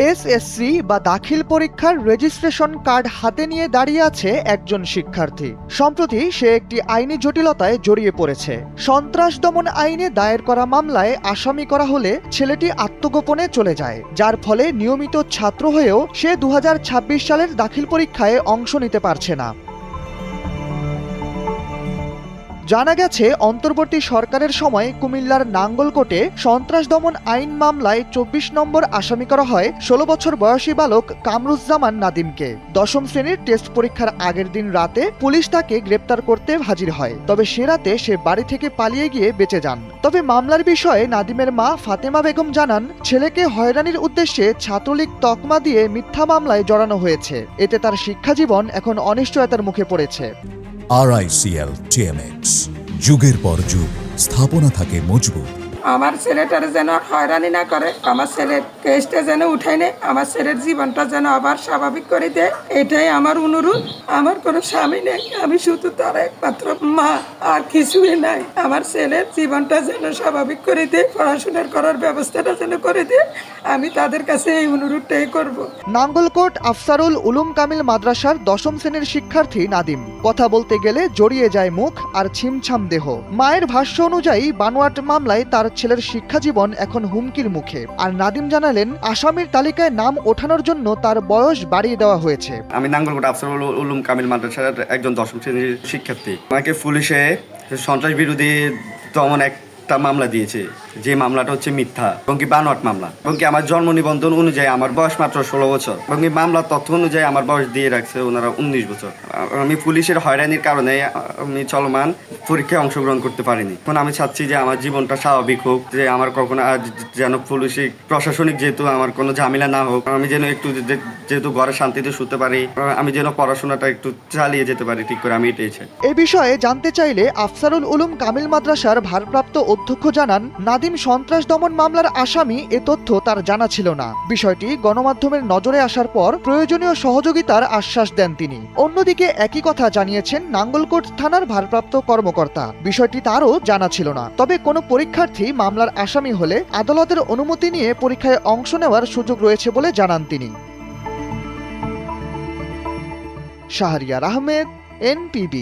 SSC বা দাখিল পরীক্ষার রেজিস্ট্রেশন কার্ড হাতে নিয়ে দাঁড়িয়ে আছে একজন শিক্ষার্থী। সম্প্রতি সে একটি আইনি জটিলতায় জড়িয়ে পড়েছে। সন্ত্রাস দমন আইনে দায়ের করা মামলায় আসামি করা হলে ছেলেটি আত্মগোপনে চলে যায়, যার ফলে নিয়মিত ছাত্র হয়েও সে 2026 সালের দাখিল পরীক্ষায় অংশ নিতে পারছে না। জানা গেছে, অন্তর্বর্তী সরকারের সময় কুমিল্লার নাঙ্গলকোটে সন্ত্রাস দমন আইন মামলায় 24 নম্বর আসামি করা হয় 16 বছর বয়সী বালক কামরুজ্জামান নাদিমকে। 10ম শ্রেণীর টেস্ট পরীক্ষার আগের দিন রাতে পুলিশ তাকে গ্রেপ্তার করতে হাজির হয়, তবে সে রাতে সে বাড়ি থেকে পালিয়ে গিয়ে বেঁচে যান। তবে মামলার বিষয়ে নাদিমের মা ফাতেমা বেগম জানান, ছেলেকে হয়রানির উদ্দেশ্যে ছাত্রলীগ তকমা দিয়ে মিথ্যা মামলায় জড়ানো হয়েছে। এতে তার শিক্ষাজীবন এখন অনিশ্চয়তার মুখে পড়েছে। RICL TMX, যুগের পর যুগ স্থাপনা থাকে মজবুত। আমার ছেলেটার যেন হয়রানি না করে, আমার ছেলের কেসটা যেন উঠাই নেয়, আমার ছেলের জীবনটা যেন আবার স্বাভাবিক করে দেয়, এটাই আমার অনুরোধ। আমার কোনো স্বামী নেই, আমি শুধু তার একমাত্র মা, আর কিছুই নাই। আমার ছেলের জীবনটা যেন স্বাভাবিক করে দেয়, পড়াশোনার করার ব্যবস্থাটা যেন করে দেয়, আমি তাদের কাছে এই অনুরোধটাই করব। নাঙ্গলকোট আফসারুল উলুম কামিল মাদ্রাসার 10ম শ্রেণীর শিক্ষার্থী নাদিম। কথা বলতে গেলে জড়িয়ে যায় মুখ আর ছিমছাম দেহ। মায়ের ভাষ্য অনুযায়ী বানোয়াট মামলায় তার ছেলের শিক্ষাজীবন এখন হুমকির মুখে। আর নাদিম জানালেন, আসামির তালিকায় নাম ওঠানোর জন্য তার বয়স বাড়িয়ে দেওয়া হয়েছে। আমি নাঙ্গলকোট আফসারুল উলুম কামিল মাদ্রাসার একজন 10ম শ্রেণীর শিক্ষার্থী। আমাকে পুলিশে সন্ত্রাস বিরোধী দমন একটা মামলা দিয়েছে, যে মামলাটা হচ্ছে মিথ্যা এবং কি বানোয়াট মামলা, এবং কি আমার জন্ম নিবন্ধন অনুযায়ী আমার বয়স মাত্র 16 বছর, এবং কি মামলার তথ্য অনুযায়ী আমার বয়স দিয়ে রাখছে ওনারা 19 বছর। আমি পুলিশের হয়রানির কারণে আমি চলমান পরীক্ষায় অংশগ্রহণ করতে পারিনি। এখন আমি চাচ্ছি যে আমার জীবনটা স্বাভাবিক হোক, যে আমার কখনো যেন পুলিশি প্রশাসনিক যেহেতু আমার কোনো ঝামেলা না হোক, আমি যেন একটু যেহেতু ঘরে শান্তিতে শুতে পারি, আমি যেন পড়াশোনাটা একটু চালিয়ে যেতে পারি ঠিক করে, আমি এটাই চাই। এ বিষয়ে জানতে চাইলে আফসারুল উলুম কামিল মাদ্রাসার ভারপ্রাপ্ত অধ্যক্ষ জানান, নাদিম সন্ত্রাস দমন মামলার আসামি এ তথ্য তার জানা ছিল না। বিষয়টি গণমাধ্যমের নজরে আসার পর প্রয়োজনীয় সহযোগিতার আশ্বাস দেন তিনি। অন্যদিকে একই কথা জানিয়েছেন নাঙ্গলকোট থানার ভারপ্রাপ্ত কর্মকর্তা। বিষয়টি তারও জানা ছিল না। তবে কোনো পরীক্ষার্থী মামলার আসামি হলে আদালতের অনুমতি নিয়ে পরীক্ষায় অংশ নেওয়ার সুযোগ রয়েছে বলে জানান তিনি। শাহরিয়ার আহমেদ, NPB।